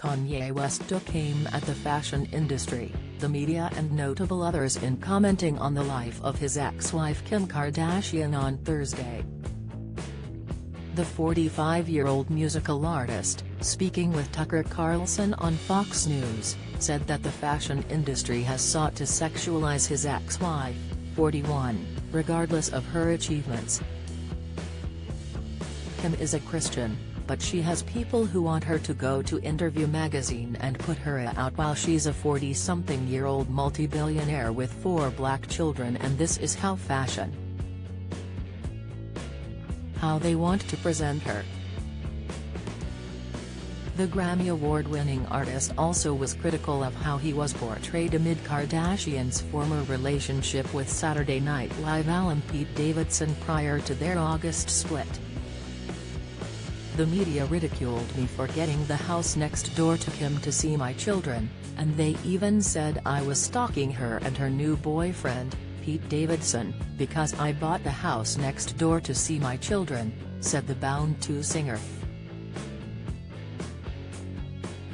Kanye West took aim at the fashion industry, the media and notable others in commenting on the life of his ex-wife Kim Kardashian on Thursday. The 45-year-old musical artist, speaking with Tucker Carlson on Fox News, said that the fashion industry has sought to sexualize his ex-wife, 41, regardless of her achievements. Kim is a Christian, but she has people who want her to go to Interview magazine and put her out while she's a 40-something-year-old multi-billionaire with 4 black children, and this is how they want to present her. The Grammy Award-winning artist also was critical of how he was portrayed amid Kardashian's former relationship with Saturday Night Live alum Pete Davidson prior to their August split. "The media ridiculed me for getting the house next door to Kim to see my children, and they even said I was stalking her and her new boyfriend, Pete Davidson, because I bought the house next door to see my children," said the Bound 2 singer.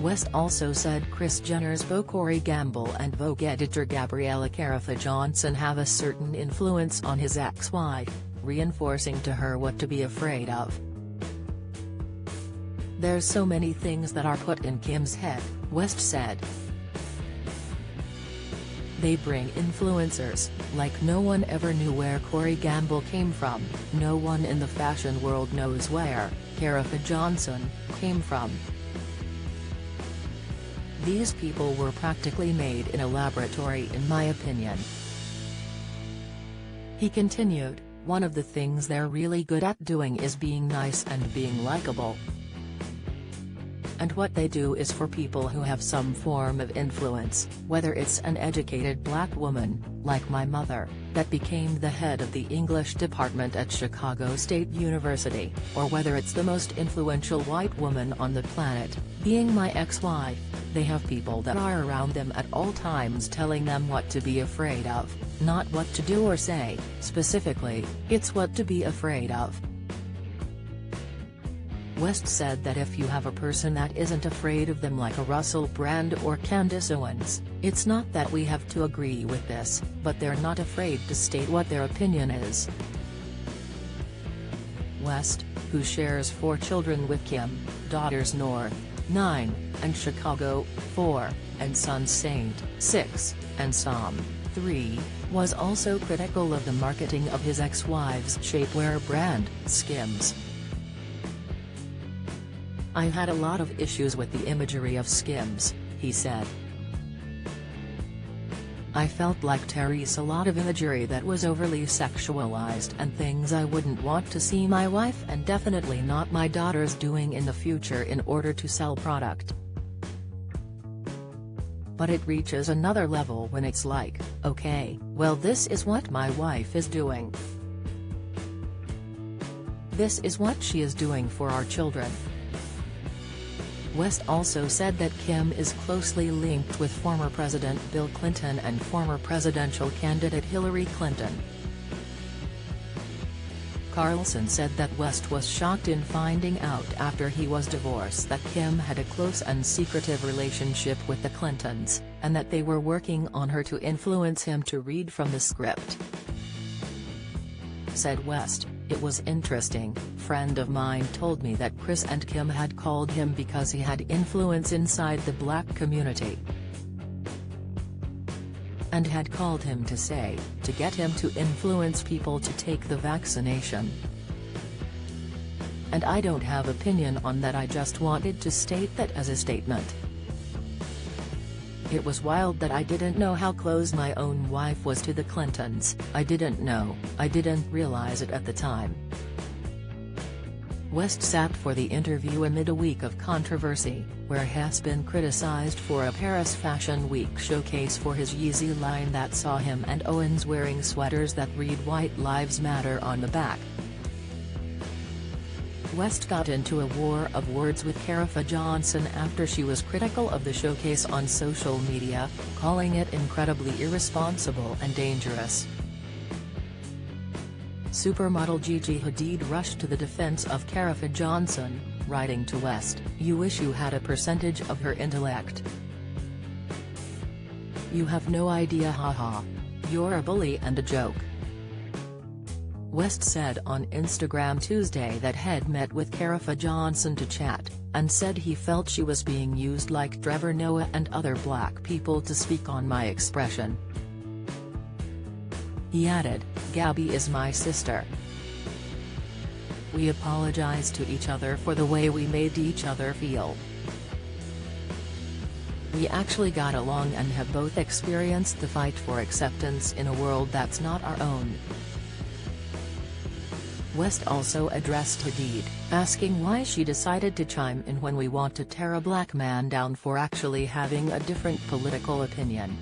West also said Kris Jenner's beau Corey Gamble and Vogue editor Gabriella Johnson have a certain influence on his ex-wife, reinforcing to her what to be afraid of. "There's so many things that are put in Kim's head," West said. "They bring influencers, like no one ever knew where Corey Gamble came from, no one in the fashion world knows where Johnson came from. These people were practically made in a laboratory in my opinion." He continued, "One of the things they're really good at doing is being nice and being likable. And what they do is for people who have some form of influence, whether it's an educated black woman, like my mother, that became the head of the English department at Chicago State University, or whether it's the most influential white woman on the planet, being my ex-wife. They have people that are around them at all times telling them what to be afraid of, not what to do or say, specifically, it's what to be afraid of." West said that if you have a person that isn't afraid of them like a Russell Brand or Candace Owens, it's not that we have to agree with this, but they're not afraid to state what their opinion is. West, who shares 4 children with Kim, daughters North, 9, and Chicago, 4, and sons Saint, 6, and Sam, 3, was also critical of the marketing of his ex-wife's shapewear brand, Skims. "I had a lot of issues with the imagery of Skims," he said. "I felt like Terry's a lot of imagery that was overly sexualized and things I wouldn't want to see my wife and definitely not my daughters doing in the future in order to sell product. But it reaches another level when it's like, okay, well this is what my wife is doing. This is what she is doing for our children." West also said that Kim is closely linked with former President Bill Clinton and former presidential candidate Hillary Clinton. Carlson said that West was shocked in finding out after he was divorced that Kim had a close and secretive relationship with the Clintons, and that they were working on her to influence him to read from the script. Said West, "It was interesting, friend of mine told me that Kris and Kim had called him because he had influence inside the black community. And had called him to get him to influence people to take the vaccination. And I don't have opinion on that, I just wanted to state that as a statement. It was wild that I didn't know how close my own wife was to the Clintons, I didn't know, I didn't realize it at the time." West sat for the interview amid a week of controversy, where he has been criticized for a Paris Fashion Week showcase for his Yeezy line that saw him and Owens wearing sweaters that read "White Lives Matter" on the back. West got into a war of words with Johnson after she was critical of the showcase on social media, calling it incredibly irresponsible and dangerous. Supermodel Gigi Hadid rushed to the defense of Johnson, writing to West, "You wish you had a percentage of her intellect. You have no idea, haha. You're a bully and a joke." West said on Instagram Tuesday that he'd met with Karifa Johnson to chat, and said he felt she was being used like Trevor Noah and other black people to speak on my expression. He added, "Gabby is my sister. We apologize to each other for the way we made each other feel. We actually got along and have both experienced the fight for acceptance in a world that's not our own." West also addressed Hadid, asking why she decided to chime in when we want to tear a black man down for actually having a different political opinion.